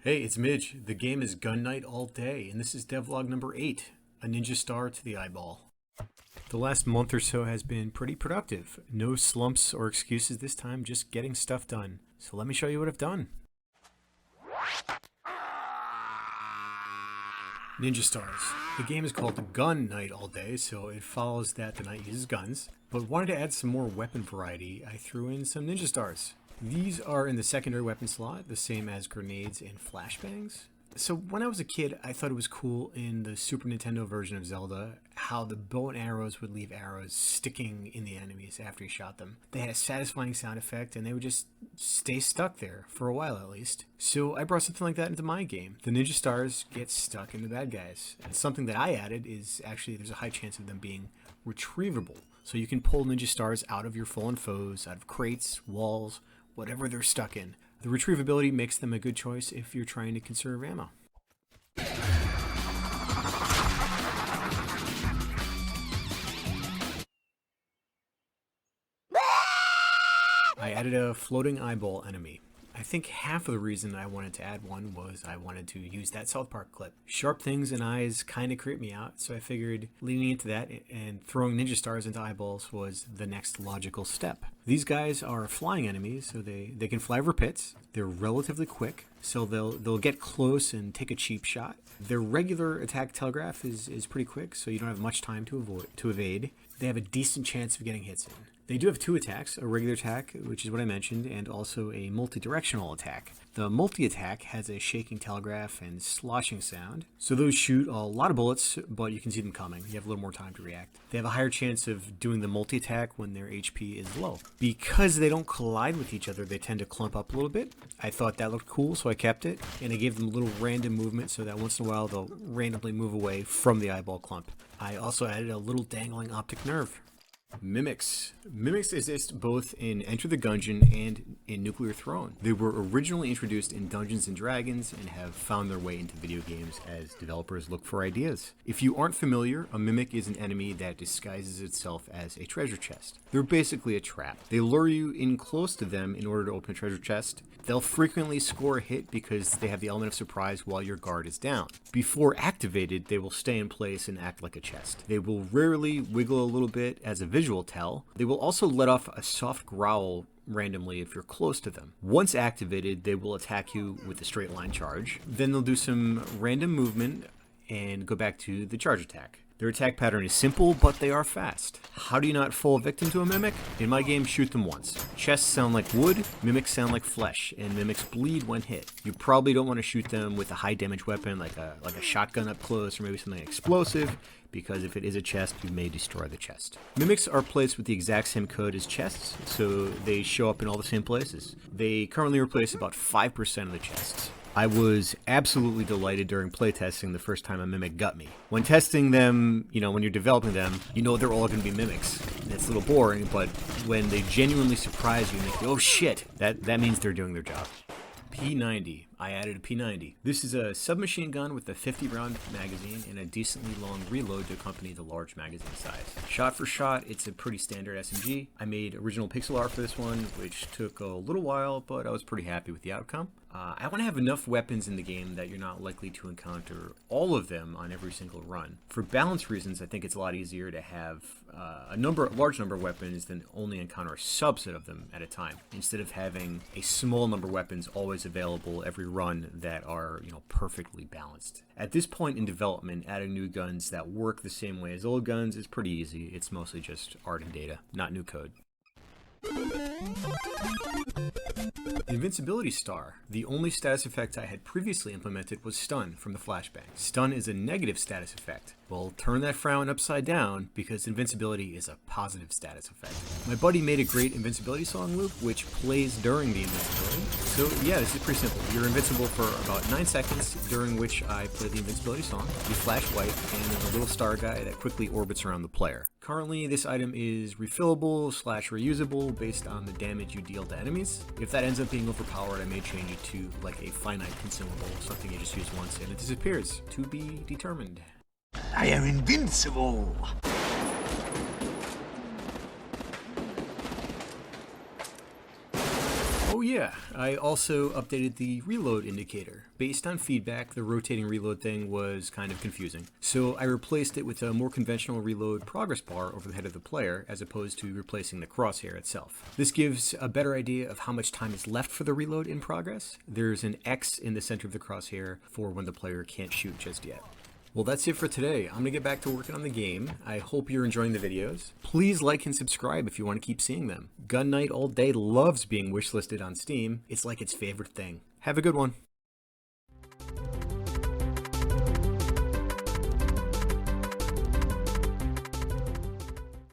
Hey, it's Midge. The game is Gun Night all day, and this is Devlog number 8, a ninja star to the eyeball. The last month or so has been pretty productive. No slumps or excuses this time, just getting stuff done. So let me show you what I've done. Ninja stars. The game is called Gun Night all day, so it follows that the knight uses guns. But wanted to add some more weapon variety, I threw in some ninja stars. These are in the secondary weapon slot, the same as grenades and flashbangs. So when I was a kid, I thought it was cool in the Super Nintendo version of Zelda how the bow and arrows would leave arrows sticking in the enemies after you shot them. They had a satisfying sound effect and they would just stay stuck there, for a while at least. So I brought something like that into my game. The ninja stars get stuck in the bad guys. And something that I added is actually there's a high chance of them being retrievable. So you can pull ninja stars out of your fallen foes, out of crates, walls, whatever they're stuck in. The retrievability makes them a good choice if you're trying to conserve ammo. I added a floating eyeball enemy. I think half of the reason I wanted to add one was I wanted to use that South Park clip. Sharp things and eyes kind of creep me out, so I figured leaning into that and throwing ninja stars into eyeballs was the next logical step. These guys are flying enemies, so they can fly over pits. They're relatively quick, so they'll get close and take a cheap shot. Their regular attack telegraph is pretty quick, so you don't have much time to evade. They have a decent chance of getting hits in. They do have two attacks, a regular attack, which is what I mentioned, and also a multi-directional attack. The multi-attack has a shaking telegraph and sloshing sound, so those shoot a lot of bullets, but you can see them coming. You have a little more time to react. They have a higher chance of doing the multi-attack when their HP is low. Because they don't collide with each other, they tend to clump up a little bit. I thought that looked cool, so I kept it, and I gave them a little random movement so that once in a while they'll randomly move away from the eyeball clump. I also added a little dangling optic nerve. Mimics. Mimics exist both in Enter the Gungeon and in Nuclear Throne. They were originally introduced in Dungeons & Dragons and have found their way into video games as developers look for ideas. If you aren't familiar, a mimic is an enemy that disguises itself as a treasure chest. They're basically a trap. They lure you in close to them in order to open a treasure chest. They'll frequently score a hit because they have the element of surprise while your guard is down. Before activated, they will stay in place and act like a chest. They will rarely wiggle a little bit as a visual tell. They will also let off a soft growl randomly if you're close to them. Once activated, they will attack you with a straight line charge. Then they'll do some random movement and go back to the charge attack. Their attack pattern is simple, but they are fast. How do you not fall victim to a mimic? In my game, shoot them once. Chests sound like wood, mimics sound like flesh, and mimics bleed when hit. You probably don't want to shoot them with a high damage weapon like a shotgun up close or maybe something explosive, because if it is a chest, you may destroy the chest. Mimics are placed with the exact same code as chests, so they show up in all the same places. They currently replace about 5% of the chests. I was absolutely delighted during playtesting the first time a mimic got me. When testing them, when you're developing them, they're all going to be mimics. And it's a little boring, but when they genuinely surprise you and make you, oh shit, that means they're doing their job. P90. I added a P90. This is a submachine gun with a 50-round magazine and a decently long reload to accompany the large magazine size. Shot for shot, it's a pretty standard SMG. I made original pixel art for this one, which took a little while, but I was pretty happy with the outcome. I want to have enough weapons in the game that you're not likely to encounter all of them on every single run. For balance reasons, I think it's a lot easier to have a large number of weapons than only encounter a subset of them at a time, instead of having a small number of weapons always available every run that are, perfectly balanced. At this point in development, adding new guns that work the same way as old guns is pretty easy. It's mostly just art and data, not new code. Invincibility star. The only status effect I had previously implemented was stun from the flashbang. Stun is a negative status effect. Well, turn that frown upside down because invincibility is a positive status effect. My buddy made a great invincibility song loop which plays during the invincibility. So yeah, this is pretty simple. You're invincible for about 9 seconds, during which I play the invincibility song. You flash white and there's a little star guy that quickly orbits around the player. Currently, this item is refillable / reusable based on the damage you deal to enemies. If that ends up being overpowered, I may change it to like a finite consumable, something you just use once and it disappears. To be determined. I am invincible! Oh yeah, I also updated the reload indicator. Based on feedback, the rotating reload thing was kind of confusing. So I replaced it with a more conventional reload progress bar over the head of the player, as opposed to replacing the crosshair itself. This gives a better idea of how much time is left for the reload in progress. There's an X in the center of the crosshair for when the player can't shoot just yet. Well, that's it for today. I'm going to get back to working on the game. I hope you're enjoying the videos. Please like and subscribe if you want to keep seeing them. Gun Night All Day loves being wishlisted on Steam. It's like its favorite thing. Have a good one.